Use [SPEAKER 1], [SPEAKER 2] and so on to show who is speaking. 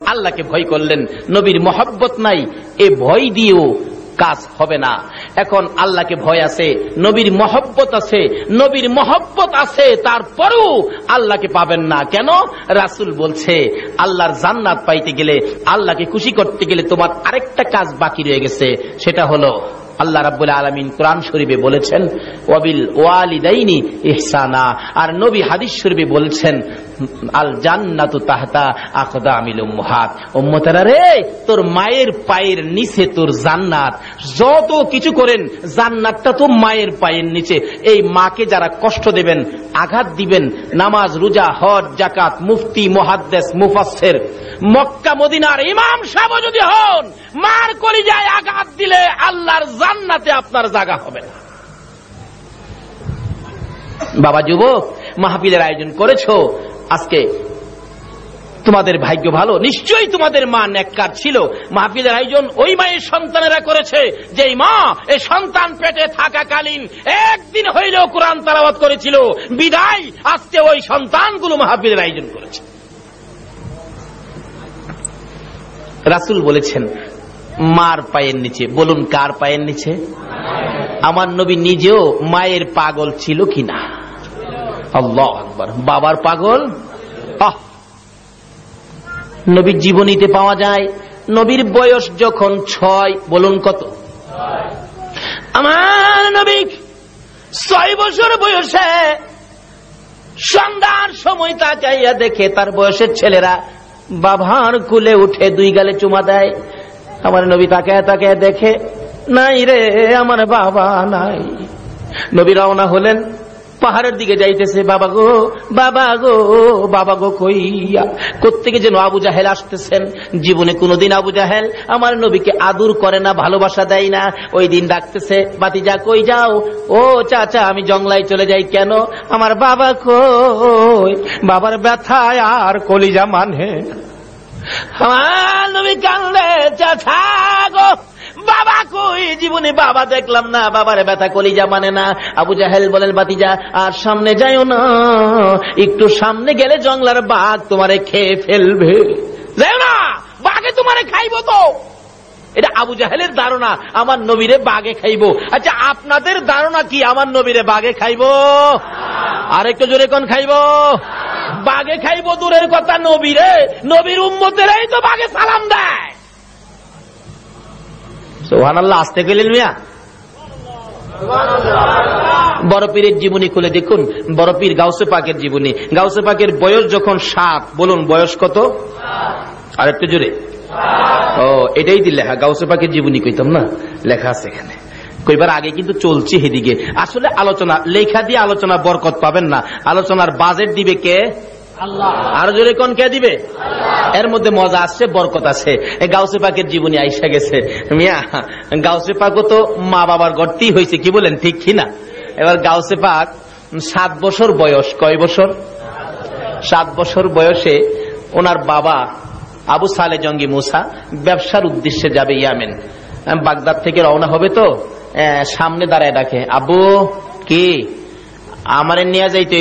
[SPEAKER 1] আল্লাহকে ভয় করলেন, নবীর মহব্বত নাই, এ ভয় দিয়েও কাজ হবে না। এখন আল্লাহকে ভয় আছে, নবীর মহব্বত আছে, নবীর মহব্বত আছে, তারপরেও আল্লাহকে পাবেন না কেন? রাসূল বলছে আল্লাহর জান্নাত পাইতে গেলে, আল্লাহকে খুশি করতে গেলে তোমার আরেকটা কাজ বাকি রয়ে গেছে, সেটা হলো আল্লাহ রাব্বুল আলামিন কোরআন শরীফে বলেছেন ওয়াবিল ওয়ালিদাইনি ইহসানা, আর নবী হাদিস শরীফে বলেছেন আল জান্নাতু তাহতা আকদামিল উম্মাহাত। উম্মতেরা রে, তোর মায়ের পায়ের নিচে তোর জান্নাত। যত কিছু করেন, জান্নাতটা তো মায়ের পায়ের নিচে। এই মাকে যারা কষ্ট দেবেন, আঘাত দিবেন, নামাজ, রোজা, হজ, যাকাত, মুফতি, মুহাদ্দিস, মুফাসসির, মক্কা মদিনার ইমাম সাহেব যদি হন, মার কলিজায় আঘাত দিলে আল্লাহর জান্নাতে আপনার জায়গা হবে না। বাবা যুবক, মাহফিলের আয়োজন করেছো, আজকে তোমাদের ভাগ্য ভালো, নিশ্চয়ই তোমাদের মা নেককার ছিল। মাহফিলের আয়োজন ওই মায়ের সন্তানেরা করেছে যেই মা এই সন্তান পেটে থাকাকালীন একদিন হইলেও কোরআন তেলাওয়াত করেছিল, বিদায় আজকে ওই সন্তানগুলো মাহফিলের আয়োজন করেছে। রাসূল বলেছেন মার পায়ের নিচে। বলুন কার পায়ের নিচে? আমার নবী নিজেও মায়ের পাগল ছিল কিনা? আল্লাহু আকবার। বাবার পাগল নবীর জীবনীতে পাওয়া যায়। নবীর বয়স যখন 6, বলুন কত? আমার নবী 6 বছর বয়সে সন্ধ্যার সময় তাকাইয়া দেখে তার বয়সের ছেলেরা বাবার কুলে উঠে 2 গালে চুমা দেয়। আমার নবী তাকায় তাকায় দেখে নাই রে, আমার বাবা নাই। নবী রওনা হলেন, পাহাড়ের দিকে যাইতেছে। বাবা গো, বাবা গো, বাবা গো কইয়া কোত্থেকে যেন আবু জাহেল আসতেছেন। জীবনে কোনদিন আবু জাহেল আমার নবীকে আদর করে না, ভালোবাসা দেয় না। ওই দিন ডাকতেছে, বাতিজা কই যাও? ও চাচা, আমি জংলায় চলে যাই। কেন? আমার বাবা কই? বাবার ব্যথায় আর কলিজা মানে। আমার নবী কান্দে, চাচা গো, বাবা কই? জীবনে বাবা দেখলাম না, বাবার ব্যথা কলিজা মানে না। আবু জাহেল বলেন, বাতিজা আর সামনে যাইও না, একটু সামনে গেলে জংলার বাঘ তোমারে খেয়ে ফেলবে। যাও না, বাঘে তোমারে খাইবো তো। এটা আবু জাহেলের ধারণা, আমার নবীরে বাঘে খাইবো। আচ্ছা, আপনাদের ধারণা কি আমার নবীরে বাঘে খাইবো? আর একটু জোরে কোন খাইবো? বাঘে খাইবো দূরের কথা, নবীরে, নবীর উম্মতেরাই তো বাঘে সালাম দেয়। সুবহানাল্লাহ। আসতে গেলেন মিয়া। বড় পীরের জীবনী খুলে দেখুন, বড় পীর গাউসে পাকের জীবনী। গাউসে পাকের বয়স যখন 7, বলুন বয়স কত? আর একটু জোরে। ও, এটাই দিল লেখা, গাউসে পাকের জীবনী কইতাম না, লেখা আছে এখানে। কইবার আগে কিন্তু চলছে এদিকে। আসলে আলোচনা, লেখা দিয়ে আলোচনা বরকত পাবেন না, আলোচনার বাজেট দিবে কে? আল্লাহ। আরো জোরে কোন কে দিবে? এর মধ্যে মজা আসছে, বরকত আছে। গাউসে পাকের জীবনী আইসা গেছে মিয়া। গাউসে পাকও তো মা বাবার গর্তেই হয়েছে, কি বলেন, ঠিক কিনা? এবার গাউসে পাক 7 বছর বয়স। কয় বছর? 7 বছর বয়সে ওনার বাবা আবু সালে জঙ্গি মুসা ব্যবসার উদ্দেশ্যে যাবে ইয়ামেন। বাগদাদ থেকে রওনা হবে তো সামনে দাঁড়ায় ডাকে, আবু কি আমারে নিয়ে যাইতে